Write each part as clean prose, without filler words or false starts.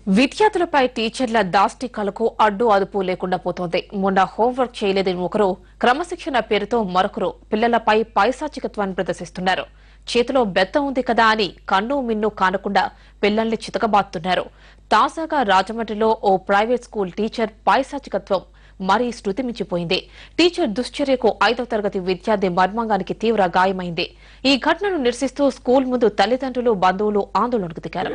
విద్యార్థులపై టీచర్ల దాష్టికాలకు అడ్డు అదుపు లేకుండా పోతోంది. మొన్న హోంవర్క్ చేయలేదని ఒకరు, క్రమశిక్షణ పేరుతో మరొకరు పిల్లలపై పైశాచికత్వాన్ని ప్రదర్శిస్తున్నారు. చేతిలో బెత్తం ఉంది కదా అని కన్ను మిన్ను కానకుండా పిల్లల్ని చితకబాతున్నారు. తాజాగా రాజమండ్రిలో ఓ ప్రైవేట్ స్కూల్ టీచర్ పైశాచికత్వం మరీ శృతి మించిపోయింది. టీచర్ దుశ్చర్యకు 5వ తరగతి విద్యార్థి మర్మాంగానికి తీవ్ర గాయమైంది. ఈ ఘటనను నిరసిస్తూ స్కూల్ ముందు తల్లిదండ్రులు, బంధువులు ఆందోళనకు దిగారు.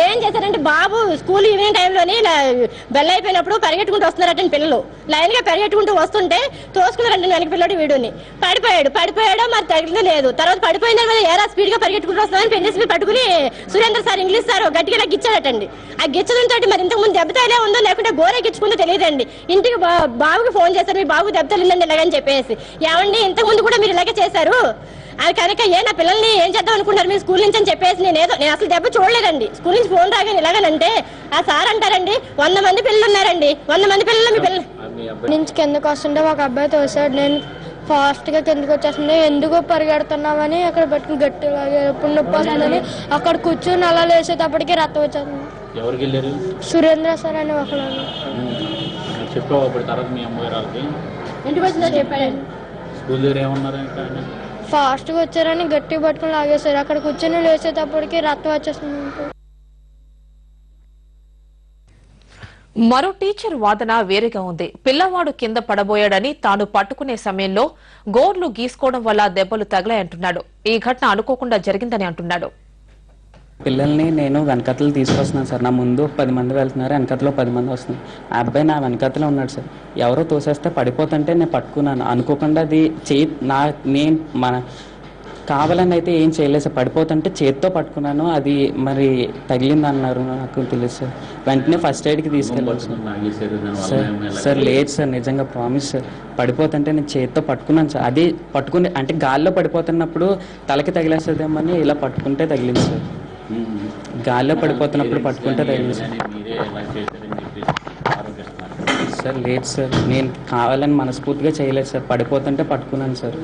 ఏం చేశారంటే బాబు స్కూల్ ఈవినింగ్ టైంలోని బెల్ అయిపోయినప్పుడు పరిగెట్టుకుంటూ వస్తున్నారట పిల్లలు. లైన్ గా పరిగెట్టుకుంటూ వస్తుంటే తోసుకున్నారంటే వెనక పిల్లడు వీడుని పడిపోయాడో మరి తగిలిందో లేదు. తర్వాత పడిపోయిన ఏరా స్పీడ్ గా పరిగెట్టుకుంటూ వస్తున్నారని పెన్సిల్ పట్టుకుని సురేంద్ర సార్ ఇంగ్లీష్ సార్ గట్టిగా గిచ్చాడటండి. ఆ గిచ్చడంతో మరి ఇంతకు ముందు దెబ్బతాయిలే ఉందో లేకుంటే గోరే గిచ్చుకుందో తెలియదండి. ఇంటికి బాబుకి ఫోన్ చేశారు, మీ బాబుకి దెబ్బతలిందండి ఇలాగని చెప్పేసి. ఏమండి ఇంతకు ముందు కూడా మీరు ఇలాగే చేశారు, అది కనుక నా పిల్లల్ని ఏం చేద్దాం అనుకుంటారు మీరు స్కూల్ నుంచి అని చెప్పేసి నేను అసలు దెబ్బ చూడలేదండి. స్కూల్ నుంచి ఫోన్ రాగానే ఇలాగనంటే ఆ సార్ అంటారండి 100 మంది పిల్లలు ఉన్నారండి, 100 మంది పిల్లలు మీ పిల్లలు నుంచి కిందకు వస్తుంటే ఒక అబ్బాయి తోసాడు. నేను ఫాస్ట్ గా కిందకు వచ్చేస్తుంది. ఎందుకు పరిగెడుతున్నామని అక్కడ పెట్టుకుని గట్టిగా ఎప్పుడు నొప్పి వస్తుందని అక్కడ కూర్చొని అలా లేసేటప్పటికి రక్తం వచ్చేస్తుంది. సురేంద్ర సార్ అని ఒకరు ఇంటికి వచ్చిందో చెప్పాడండి. ఫాస్ట్ గా వచ్చారని గట్టి పట్టుకుని లాగేశారు. అక్కడ కూర్చొని లేచేటప్పటికి రక్తం వచ్చేస్తుంది. మరో టీచర్ వాదన వేరేగా ఉంది. పిల్లవాడు కింద పడబోయాడని తాను పట్టుకునే సమయంలో గోర్లు గీసుకోవడం వల్ల దెబ్బలు తగిలాయంటున్నాడు. ఈ ఘటన అనుకోకుండా జరిగిందని అంటున్నాడు. పిల్లల్ని నేను వెనకతలు తీసుకొస్తున్నాను సార్. నా ముందు 10 మంది వెళ్తున్నారు, వెనకతలో 10 మంది వస్తున్నారు. ఆ అబ్బాయి నా వెనకతలో ఉన్నాడు సార్. ఎవరో తోసేస్తే పడిపోతుంటే నేను పట్టుకున్నాను. అనుకోకుండా అది నేను కావాలని అయితే ఏం చేయలేదు సార్. పడిపోతుంటే చేతితో పట్టుకున్నాను. అది మరి తగిలింది అన్నారు, నాకు తెలియదు సార్. వెంటనే ఫస్ట్ ఎయిడ్కి తీసుకెళ్ళాను సార్. లేదు సార్, నిజంగా ప్రామిస్ సార్. పడిపోతుంటే నేను చేతితో పట్టుకున్నాను సార్. అది పట్టుకుని అంటే గాల్లో పడిపోతున్నప్పుడు తలకి తగిలేస్తుందేమని ఇలా పట్టుకుంటే తగిలింది సార్. గాల్లో పడిపోతున్నప్పుడు పట్టుకుంటే తగిలింది సార్. లేదు సార్, నేను కావాలని మనస్ఫూర్తిగా చేయలేదు సార్. పడిపోతుంటే పట్టుకున్నాను సార్.